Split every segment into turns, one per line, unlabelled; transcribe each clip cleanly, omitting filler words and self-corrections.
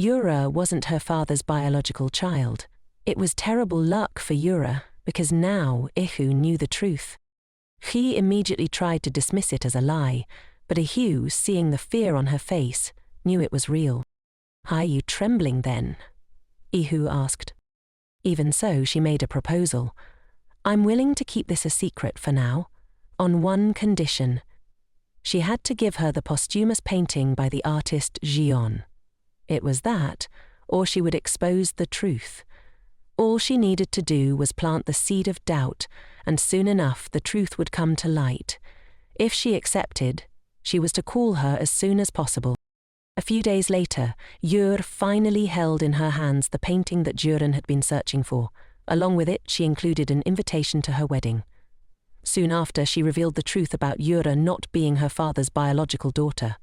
Yura wasn't her father's biological child. It was terrible luck for Yura, because now Ihu knew the truth. He immediately tried to dismiss it as a lie, but Ihu, seeing the fear on her face, knew it was real. "Are you trembling then?" Ihu asked. Even so, she made a proposal. "I'm willing to keep this a secret for now, on one condition." She had to give her the posthumous painting by the artist Jeon. It was that, or she would expose the truth. All she needed to do was plant the seed of doubt, and soon enough the truth would come to light. If she accepted, she was to call her as soon as possible. A few days later, Yur finally held in her hands the painting that Juren had been searching for. Along with it, she included an invitation to her wedding. Soon after, she revealed the truth about Yura not being her father's biological daughter.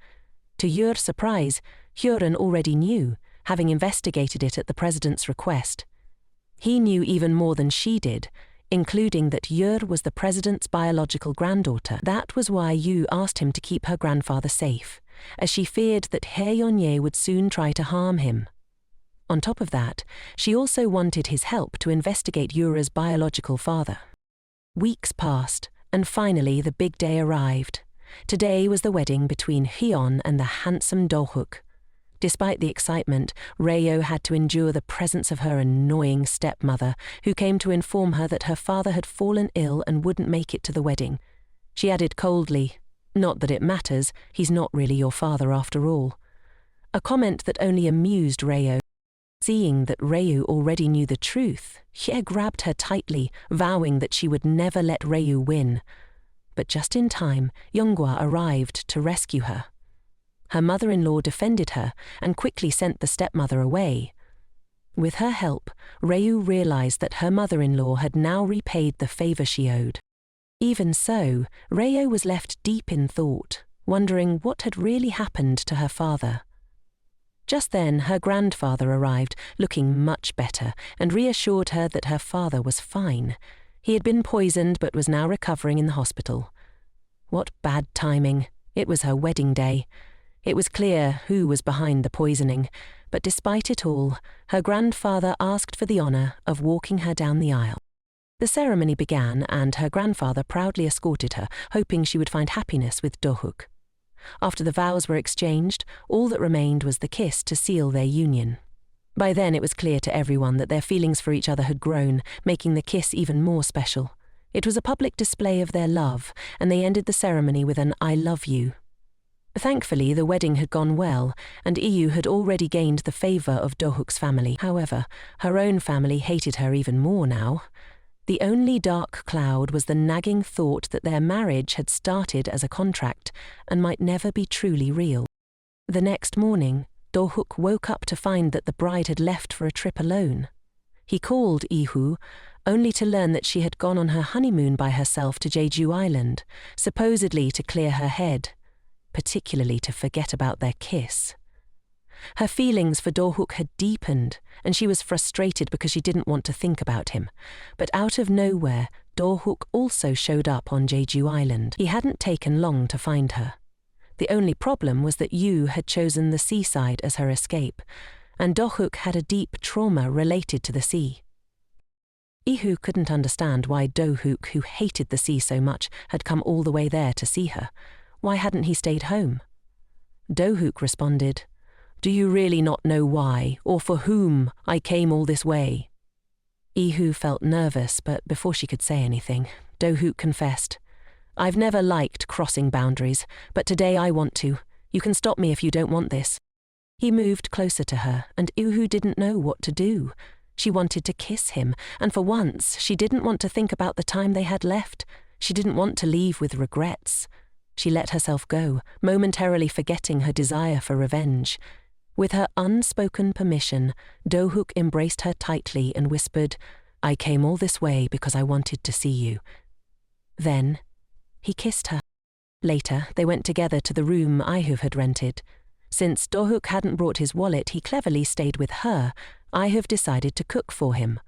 To Yur's surprise, Juren already knew, having investigated it at the president's request. He knew even more than she did, including that Yur was the president's biological granddaughter. That was why Yu asked him to keep her grandfather safe, as she feared that Hae-Yonye would soon try to harm him. On top of that, she also wanted his help to investigate Yura's biological father. Weeks passed, and finally the big day arrived. Today was the wedding between Hyun and the handsome Do-hook. Despite the excitement, Reo had to endure the presence of her annoying stepmother, who came to inform her that her father had fallen ill and wouldn't make it to the wedding. She added coldly, "Not that it matters, he's not really your father after all." A comment that only amused Reo. Seeing that Reu already knew the truth, Hye grabbed her tightly, vowing that she would never let Reu win. But just in time, Yonghwa arrived to rescue her. Her mother-in-law defended her and quickly sent the stepmother away. With her help, Reu realized that her mother-in-law had now repaid the favor she owed. Even so, Reo was left deep in thought, wondering what had really happened to her father. Just then, her grandfather arrived, looking much better, and reassured her that her father was fine. He had been poisoned but was now recovering in the hospital. What bad timing. It was her wedding day. It was clear who was behind the poisoning, but despite it all, her grandfather asked for the honor of walking her down the aisle. The ceremony began, and her grandfather proudly escorted her, hoping she would find happiness with Do-hook. After the vows were exchanged, all that remained was the kiss to seal their union. By then it was clear to everyone that their feelings for each other had grown, making the kiss even more special. It was a public display of their love, and they ended the ceremony with an "I love you." Thankfully, the wedding had gone well, and Iyu had already gained the favor of Do-hook's family. However, her own family hated her even more now. The only dark cloud was the nagging thought that their marriage had started as a contract and might never be truly real. The next morning, Do-hook woke up to find that the bride had left for a trip alone. He called Ihu, only to learn that she had gone on her honeymoon by herself to Jeju Island, supposedly to clear her head, particularly to forget about their kiss. Her feelings for Do-hook had deepened, and she was frustrated because she didn't want to think about him. But out of nowhere, Do-hook also showed up on Jeju Island. He hadn't taken long to find her. The only problem was that Yu had chosen the seaside as her escape, and Do-hook had a deep trauma related to the sea. Ihu couldn't understand why Do-hook, who hated the sea so much, had come all the way there to see her. Why hadn't he stayed home? Do-hook responded, "Do you really not know why, or for whom, I came all this way?" Ihu felt nervous, but before she could say anything, Do-hook confessed, "I've never liked crossing boundaries, but today I want to. You can stop me if you don't want this." He moved closer to her, and Ihu didn't know what to do. She wanted to kiss him, and for once, she didn't want to think about the time they had left. She didn't want to leave with regrets. She let herself go, momentarily forgetting her desire for revenge. With her unspoken permission, Do-hook embraced her tightly and whispered, "I came all this way because I wanted to see you." Then, he kissed her. Later, they went together to the room Ihu had rented. Since Do-hook hadn't brought his wallet, he cleverly stayed with her. Ihu decided to cook for him.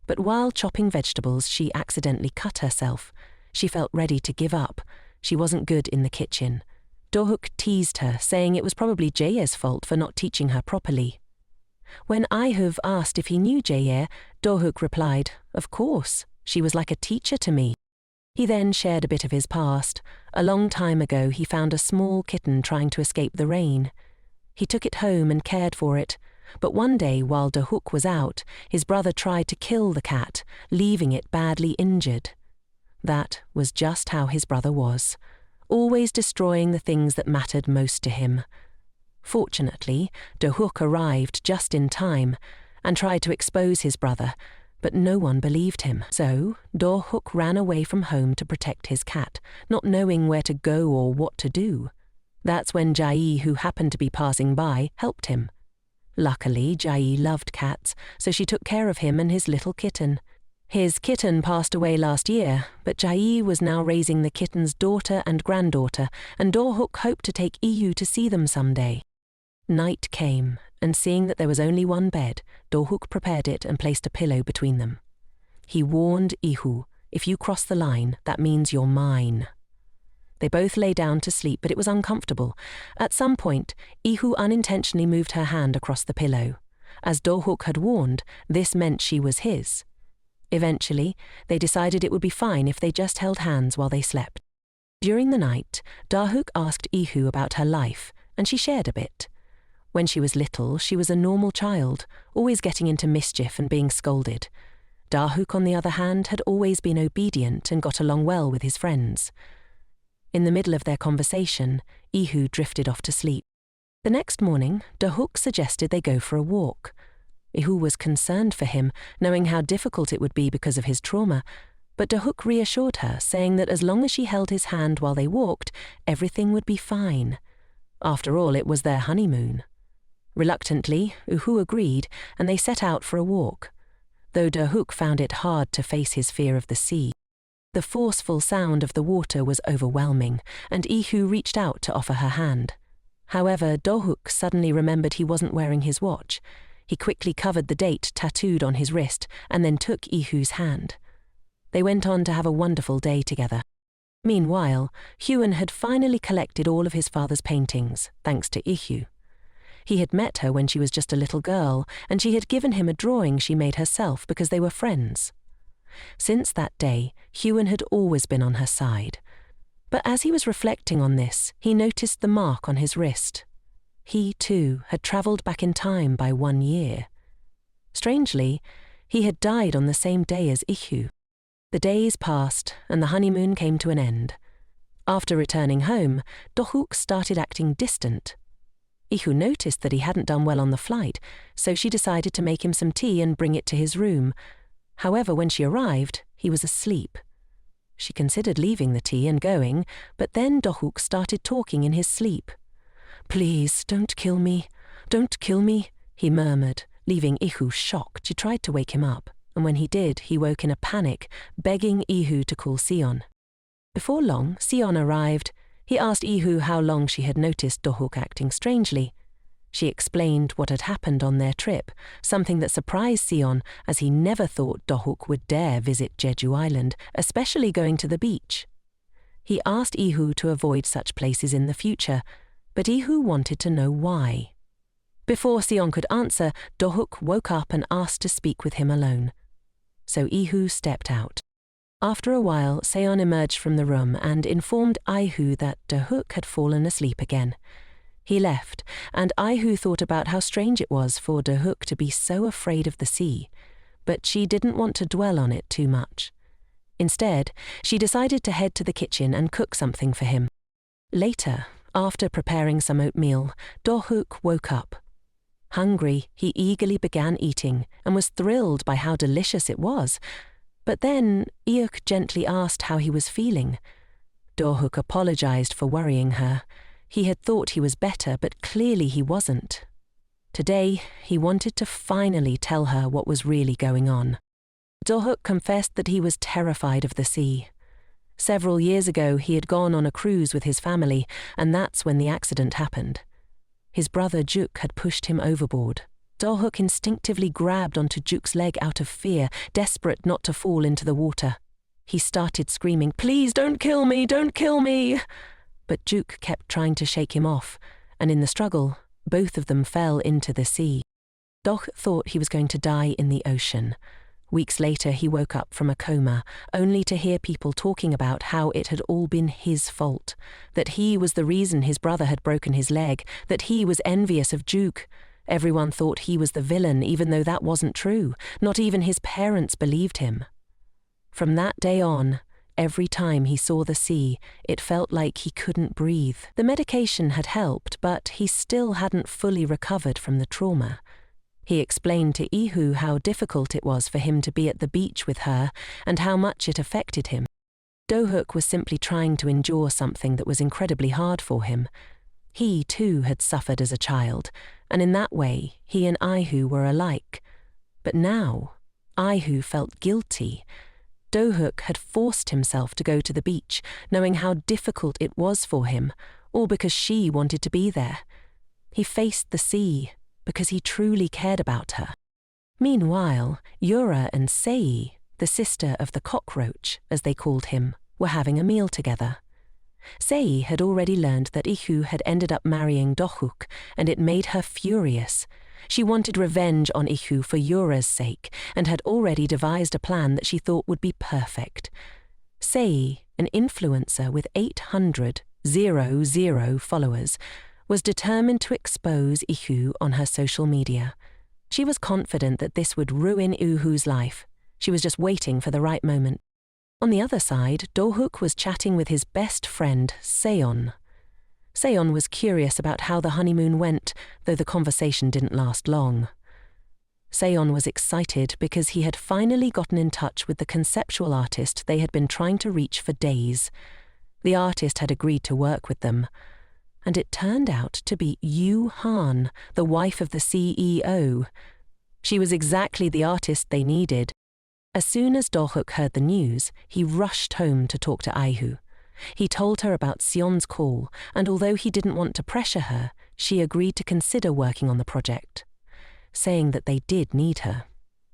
But while chopping vegetables, she accidentally cut herself. She felt ready to give up. She wasn't good in the kitchen. Do-hook teased her, saying it was probably Jae's fault for not teaching her properly. When Ihuv asked if he knew Jaye, Do-hook replied, "Of course, she was like a teacher to me." He then shared a bit of his past. A long time ago, he found a small kitten trying to escape the rain. He took it home and cared for it, but one day while Do-hook was out, his brother tried to kill the cat, leaving it badly injured. That was just how his brother was, always destroying the things that mattered most to him. Fortunately, Do-hook arrived just in time and tried to expose his brother, but no one believed him. So, Do-hook ran away from home to protect his cat, not knowing where to go or what to do. That's when Jaye, who happened to be passing by, helped him. Luckily, Jaye loved cats, so she took care of him and his little kitten. His kitten passed away last year, but Jaye was now raising the kitten's daughter and granddaughter, and Do-hook hoped to take Ihu to see them someday. Night came, and seeing that there was only one bed, Do-hook prepared it and placed a pillow between them. He warned Ihu, "If you cross the line, that means you're mine." They both lay down to sleep, but it was uncomfortable. At some point, Ihu unintentionally moved her hand across the pillow. As Do-hook had warned, this meant she was his. Eventually, they decided it would be fine if they just held hands while they slept. During the night, Do-hook asked Ihu about her life, and she shared a bit. When she was little, she was a normal child, always getting into mischief and being scolded. Do-hook, on the other hand, had always been obedient and got along well with his friends. In the middle of their conversation, Ihu drifted off to sleep. The next morning, Do-hook suggested they go for a walk. Ihu was concerned for him, knowing how difficult it would be because of his trauma, but Do-hook reassured her, saying that as long as she held his hand while they walked, everything would be fine. After all, it was their honeymoon. Reluctantly, Ihu agreed, and they set out for a walk, though Do-hook found it hard to face his fear of the sea. The forceful sound of the water was overwhelming, and Ihu reached out to offer her hand. However, Do-hook suddenly remembered he wasn't wearing his watch. He quickly covered the date tattooed on his wrist and then took Ihu's hand. They went on to have a wonderful day together. Meanwhile, Hyun had finally collected all of his father's paintings, thanks to Ihu. He had met her when she was just a little girl, and she had given him a drawing she made herself because they were friends. Since that day, Hyun had always been on her side. But as he was reflecting on this, he noticed the mark on his wrist. He, too, had travelled back in time by 1 year. Strangely, he had died on the same day as Ihu. The days passed, and the honeymoon came to an end. After returning home, Do-hook started acting distant. Ihu noticed that he hadn't done well on the flight, so she decided to make him some tea and bring it to his room. However, when she arrived, he was asleep. She considered leaving the tea and going, but then Do-hook started talking in his sleep. "Please, don't kill me, don't kill me," he murmured, leaving Ihu shocked. She tried to wake him up, and when he did, he woke in a panic, begging Ihu to call Sion. Before long, Sion arrived. He asked Ihu how long she had noticed Do-hook acting strangely. She explained what had happened on their trip, something that surprised Sion, as he never thought Do-hook would dare visit Jeju Island, especially going to the beach. He asked Ihu to avoid such places in the future, but Ihu wanted to know why. Before Sion could answer, Do-hook woke up and asked to speak with him alone. So Ihu stepped out. After a while, Seon emerged from the room and informed Ihu that Do-hook had fallen asleep again. He left, and Ihu thought about how strange it was for Do-hook to be so afraid of the sea, but she didn't want to dwell on it too much. Instead, she decided to head to the kitchen and cook something for him. Later, after preparing some oatmeal, Do-hook woke up. Hungry, he eagerly began eating and was thrilled by how delicious it was. But then Iuk gently asked how he was feeling. Do-hook apologized for worrying her. He had thought he was better, but clearly he wasn't. Today, he wanted to finally tell her what was really going on. Do-hook confessed that he was terrified of the sea. Several years ago, he had gone on a cruise with his family, and that's when the accident happened. His brother Juk had pushed him overboard. Do-hook instinctively grabbed onto Juk's leg out of fear, desperate not to fall into the water. He started screaming, "Please don't kill me, don't kill me!" But Juk kept trying to shake him off, and in the struggle, both of them fell into the sea. Doch thought he was going to die in the ocean. Weeks later, he woke up from a coma, only to hear people talking about how it had all been his fault, that he was the reason his brother had broken his leg, that he was envious of Juk. Everyone thought he was the villain, even though that wasn't true. Not even his parents believed him. From that day on, every time he saw the sea, it felt like he couldn't breathe. The medication had helped, but he still hadn't fully recovered from the trauma. He explained to Ihu how difficult it was for him to be at the beach with her and how much it affected him. Do-hook was simply trying to endure something that was incredibly hard for him. He, too, had suffered as a child, and in that way, he and Ihu were alike. But now, Ihu felt guilty. Do-hook had forced himself to go to the beach, knowing how difficult it was for him, all because she wanted to be there. He faced the sea, because he truly cared about her. Meanwhile, Yura and Sei, the sister of the cockroach, as they called him, were having a meal together. Sei had already learned that Ihu had ended up marrying Do-hook, and it made her furious. She wanted revenge on Ihu for Yura's sake, and had already devised a plan that she thought would be perfect. Sei, an influencer with 800,000 followers, was determined to expose Ihu on her social media. She was confident that this would ruin Ihu's life. She was just waiting for the right moment. On the other side, Do-hook was chatting with his best friend, Seon. Seon was curious about how the honeymoon went, though the conversation didn't last long. Seon was excited because he had finally gotten in touch with the conceptual artist they had been trying to reach for days. The artist had agreed to work with them, and it turned out to be Yu Han, the wife of the CEO. She was exactly the artist they needed. As soon as Do-hook heard the news, he rushed home to talk to Ihu. He told her about Sion's call, and although he didn't want to pressure her, she agreed to consider working on the project, saying that they did need her.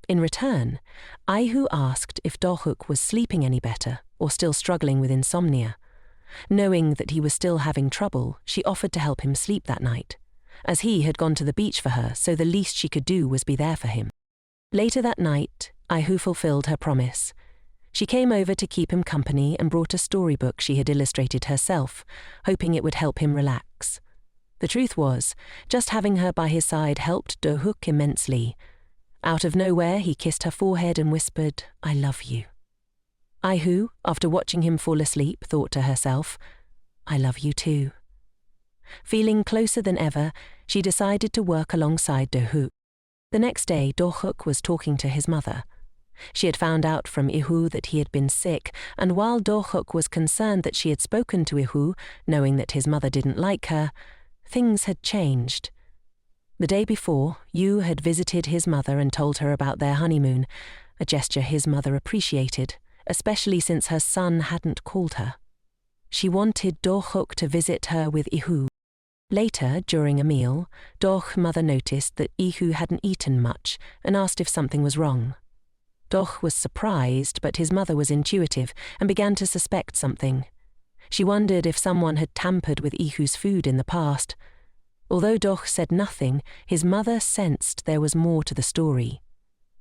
In return, Ihu asked if Do-hook was sleeping any better or still struggling with insomnia. Knowing that he was still having trouble, she offered to help him sleep that night, as he had gone to the beach for her, so the least she could do was be there for him. Later that night, Ihu fulfilled her promise. She came over to keep him company and brought a storybook she had illustrated herself, hoping it would help him relax. The truth was, just having her by his side helped Do-hook immensely. Out of nowhere, he kissed her forehead and whispered, "I love you." Ihu, after watching him fall asleep, thought to herself, "I love you too." Feeling closer than ever, she decided to work alongside Do-hook. The next day, Do-hook was talking to his mother. She had found out from Ihu that he had been sick, and while Do-hook was concerned that she had spoken to Ihu, knowing that his mother didn't like her, things had changed. The day before, Yu had visited his mother and told her about their honeymoon, a gesture his mother appreciated, especially since her son hadn't called her. She wanted Do-hook to visit her with Ihu. Later, during a meal, Do-hook's mother noticed that Ihu hadn't eaten much and asked if something was wrong. Do-hook was surprised, but his mother was intuitive and began to suspect something. She wondered if someone had tampered with Ihu's food in the past. Although Do-hook said nothing, his mother sensed there was more to the story.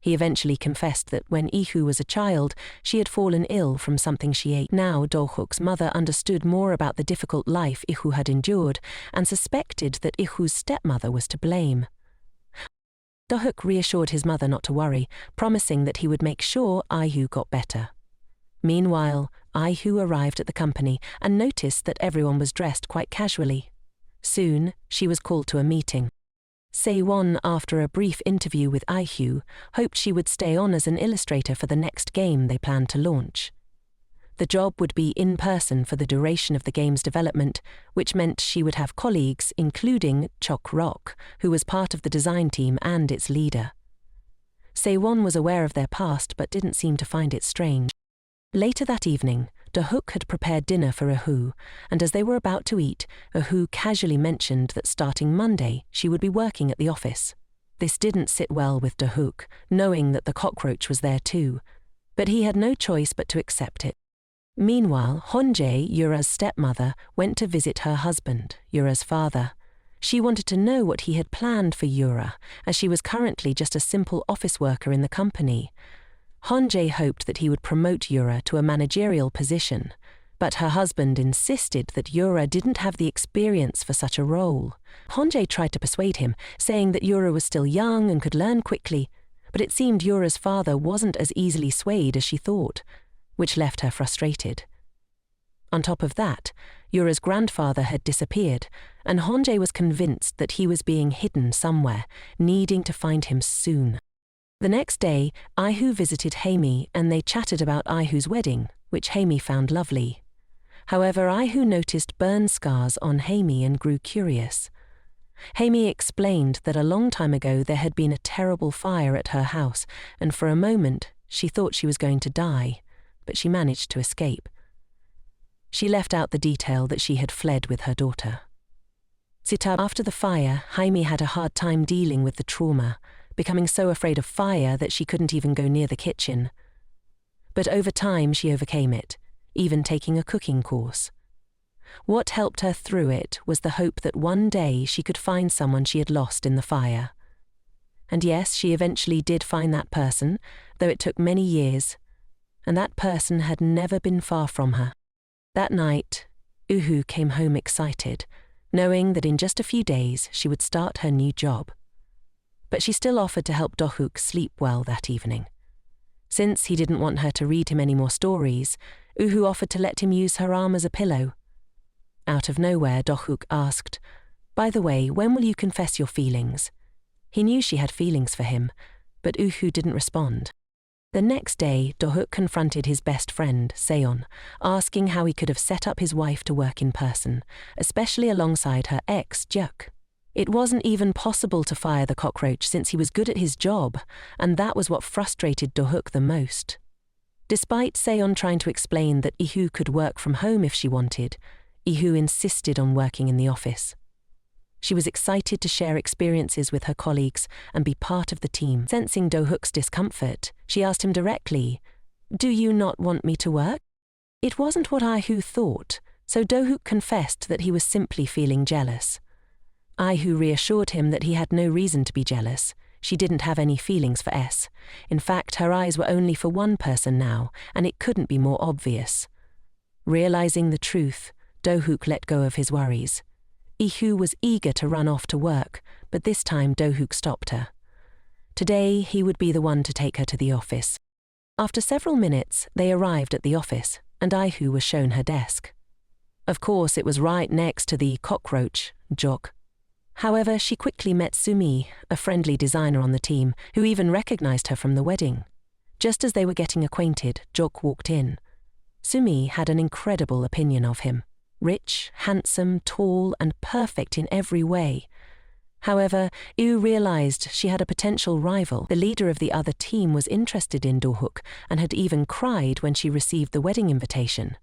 He eventually confessed that when Ihu was a child, she had fallen ill from something she ate. Now Do-hook's mother understood more about the difficult life Ihu had endured and suspected that Ihu's stepmother was to blame. Do-hook reassured his mother not to worry, promising that he would make sure Ihu got better. Meanwhile, Ihu arrived at the company and noticed that everyone was dressed quite casually. Soon, she was called to a meeting. Se-won, after a brief interview with Ihu, hoped she would stay on as an illustrator for the next game they planned to launch. The job would be in person for the duration of the game's development, which meant she would have colleagues, including Chok Rock, who was part of the design team and its leader. Se-won was aware of their past but didn't seem to find it strange. Later that evening, Do-hook had prepared dinner for Ihu, and as they were about to eat, Ihu casually mentioned that starting Monday she would be working at the office. This didn't sit well with Do-hook, knowing that the cockroach was there too, but he had no choice but to accept it. Meanwhile, Honjae, Yura's stepmother, went to visit her husband, Yura's father. She wanted to know what he had planned for Yura, as she was currently just a simple office worker in the company. Honjae hoped that he would promote Yura to a managerial position, but her husband insisted that Yura didn't have the experience for such a role. Honjae tried to persuade him, saying that Yura was still young and could learn quickly, but it seemed Yura's father wasn't as easily swayed as she thought, which left her frustrated. On top of that, Yura's grandfather had disappeared, and Honjae was convinced that he was being hidden somewhere, needing to find him soon. The next day, Ihu visited Haemi and they chatted about Ihu's wedding, which Haemi found lovely. However, Ihu noticed burn scars on Haemi and grew curious. Haemi explained that a long time ago there had been a terrible fire at her house, and for a moment she thought she was going to die, but she managed to escape. She left out the detail that she had fled with her daughter. After the fire, Haemi had a hard time dealing with the trauma, becoming so afraid of fire that she couldn't even go near the kitchen. But over time she overcame it, even taking a cooking course. What helped her through it was the hope that one day she could find someone she had lost in the fire. And yes, she eventually did find that person, though it took many years, and that person had never been far from her. That night, Uhu came home excited, knowing that in just a few days she would start her new job. But she still offered to help Dohuk sleep well that evening. Since he didn't want her to read him any more stories, Uhu offered to let him use her arm as a pillow. Out of nowhere, Dohuk asked, "By the way, when will you confess your feelings?" He knew she had feelings for him, but Uhu didn't respond. The next day, Dohuk confronted his best friend, Seon, asking how he could have set up his wife to work in person, especially alongside her ex, Juk. It wasn't even possible to fire the cockroach since he was good at his job, and that was what frustrated Dohuk the most. Despite Seon trying to explain that Ihu could work from home if she wanted, Ihu insisted on working in the office. She was excited to share experiences with her colleagues and be part of the team. Sensing Dohuk's discomfort, she asked him directly, "Do you not want me to work?" It wasn't what Ihu thought, so Dohuk confessed that he was simply feeling jealous. Ihu reassured him that he had no reason to be jealous. She didn't have any feelings for S. In fact, her eyes were only for one person now, and it couldn't be more obvious. Realizing the truth, Dohuk let go of his worries. Ihu was eager to run off to work, but this time Dohuk stopped her. Today, he would be the one to take her to the office. After several minutes, they arrived at the office, and Ihu was shown her desk. Of course, it was right next to the cockroach, Jok. However, she quickly met Sumi, a friendly designer on the team, who even recognized her from the wedding. Just as they were getting acquainted, Jok walked in. Sumi had an incredible opinion of him. Rich, handsome, tall, and perfect in every way. However, Yu realized she had a potential rival. The leader of the other team was interested in Dohuk and had even cried when she received the wedding invitation.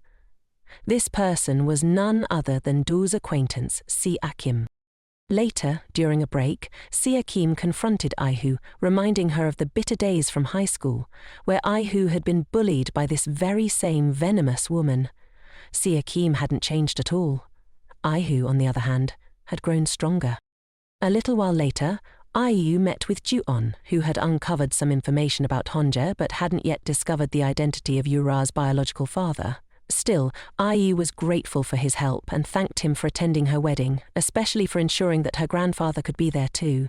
This person was none other than Do's acquaintance, Si Akim. Later, during a break, Si Akim confronted Ihu, reminding her of the bitter days from high school, where Ihu had been bullied by this very same venomous woman. Si Akim hadn't changed at all. Ihu, on the other hand, had grown stronger. A little while later, Ihu met with Ju-on, who had uncovered some information about Honja but hadn't yet discovered the identity of Yura's biological father. Still, Ihu was grateful for his help and thanked him for attending her wedding, especially for ensuring that her grandfather could be there too.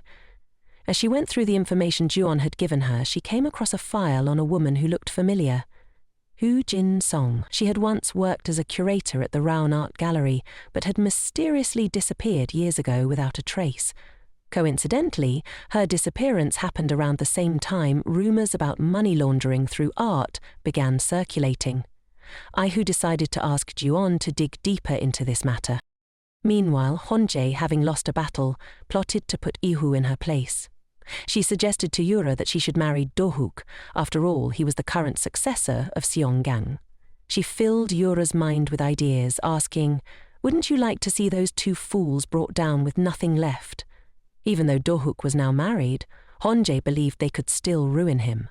As she went through the information Ju-on had given her, she came across a file on a woman who looked familiar. Hu Jin-song. She had once worked as a curator at the Rowan Art Gallery, but had mysteriously disappeared years ago without a trace. Coincidentally, her disappearance happened around the same time rumors about money laundering through art began circulating. Ihu decided to ask Ju-on to dig deeper into this matter. Meanwhile, Honjae, having lost a battle, plotted to put Ihu in her place. She suggested to Yura that she should marry Dohuk. After all, he was the current successor of Seonggang. She filled Yura's mind with ideas, asking, "Wouldn't you like to see those two fools brought down with nothing left?" Even though Dohuk was now married, Honjae believed they could still ruin him.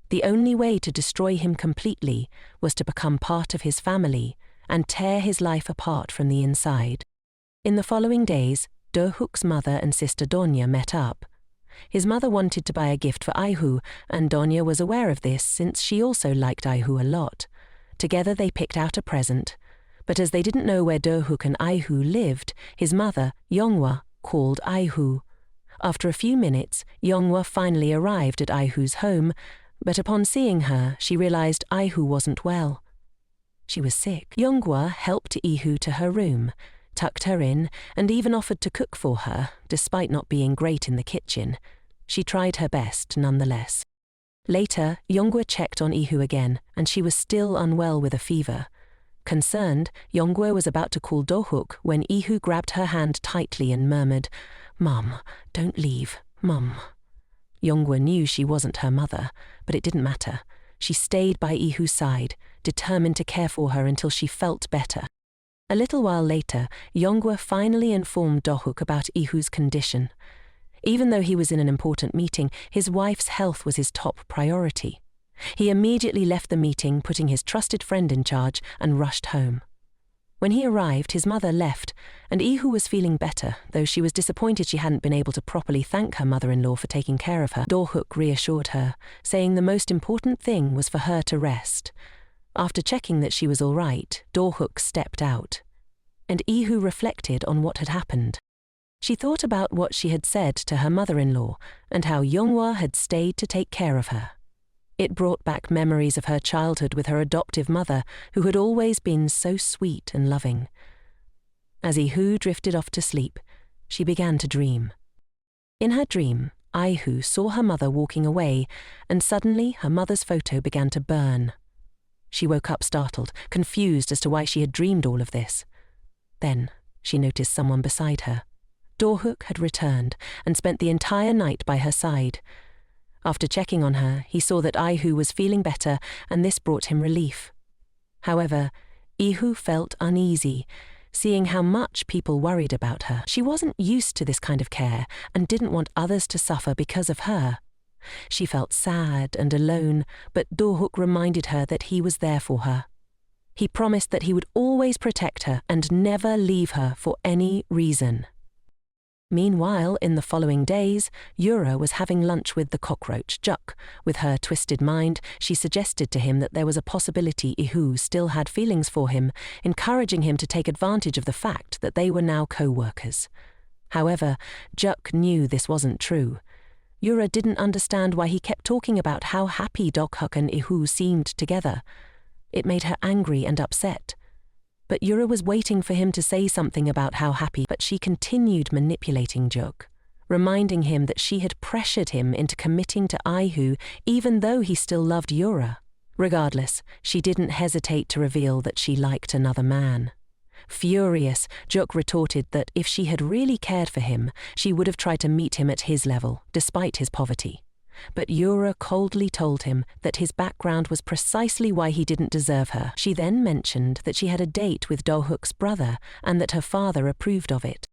The only way to destroy him completely was to become part of his family and tear his life apart from the inside. In the following days, Do-hook's mother and sister Donya met up. His mother wanted to buy a gift for Ihu, and Donya was aware of this since she also liked Ihu a lot. Together they picked out a present, but as they didn't know where Do-hook and Ihu lived, his mother, Yonghwa, called Ihu. After a few minutes, Yonghwa finally arrived at Ihu's home, but upon seeing her, she realized Ihu wasn't well. She was sick. Yonghwa helped Ihu to her room, tucked her in, and even offered to cook for her, despite not being great in the kitchen. She tried her best, nonetheless. Later, Yonghwa checked on Ihu again, and she was still unwell with a fever. Concerned, Yonghwa was about to call Do-hook when Ihu grabbed her hand tightly and murmured, "Mum, don't leave, Mum." Yonghwa knew she wasn't her mother, but it didn't matter. She stayed by Ihu's side, determined to care for her until she felt better. A little while later, Yonghwa finally informed Do-hook about Ihu's condition. Even though he was in an important meeting, his wife's health was his top priority. He immediately left the meeting, putting his trusted friend in charge, and rushed home. When he arrived, his mother left, and Ihu was feeling better, though she was disappointed she hadn't been able to properly thank her mother-in-law for taking care of her. Do-hook reassured her, saying the most important thing was for her to rest. After checking that she was all right, Do-hook stepped out, and Ihu reflected on what had happened. She thought about what she had said to her mother-in-law and how Yonghwa had stayed to take care of her. It brought back memories of her childhood with her adoptive mother, who had always been so sweet and loving. As Ihu drifted off to sleep, she began to dream. In her dream, Ihu saw her mother walking away, and suddenly her mother's photo began to burn. She woke up startled, confused as to why she had dreamed all of this. Then she noticed someone beside her. Do-hook had returned and spent the entire night by her side. After checking on her, he saw that Ihu was feeling better, and this brought him relief. However, Ihu felt uneasy, seeing how much people worried about her. She wasn't used to this kind of care and didn't want others to suffer because of her. She felt sad and alone, but Do-hook reminded her that he was there for her. He promised that he would always protect her and never leave her for any reason. Meanwhile, in the following days, Yura was having lunch with the cockroach, Juk. With her twisted mind, she suggested to him that there was a possibility Ihu still had feelings for him, encouraging him to take advantage of the fact that they were now co-workers. However, Juk knew this wasn't true. Yura didn't understand why he kept talking about how happy Do-hook and Ihu seemed together. It made her angry and upset. But Yura was waiting for him to say something about how happy, but she continued manipulating Juk, reminding him that she had pressured him into committing to Ihu even though he still loved Yura. Regardless, she didn't hesitate to reveal that she liked another man. Furious, Juk retorted that if she had really cared for him, she would have tried to meet him at his level, despite his poverty. But Yura coldly told him that his background was precisely why he didn't deserve her. She then mentioned that she had a date with Do-hook's brother and that her father approved of it.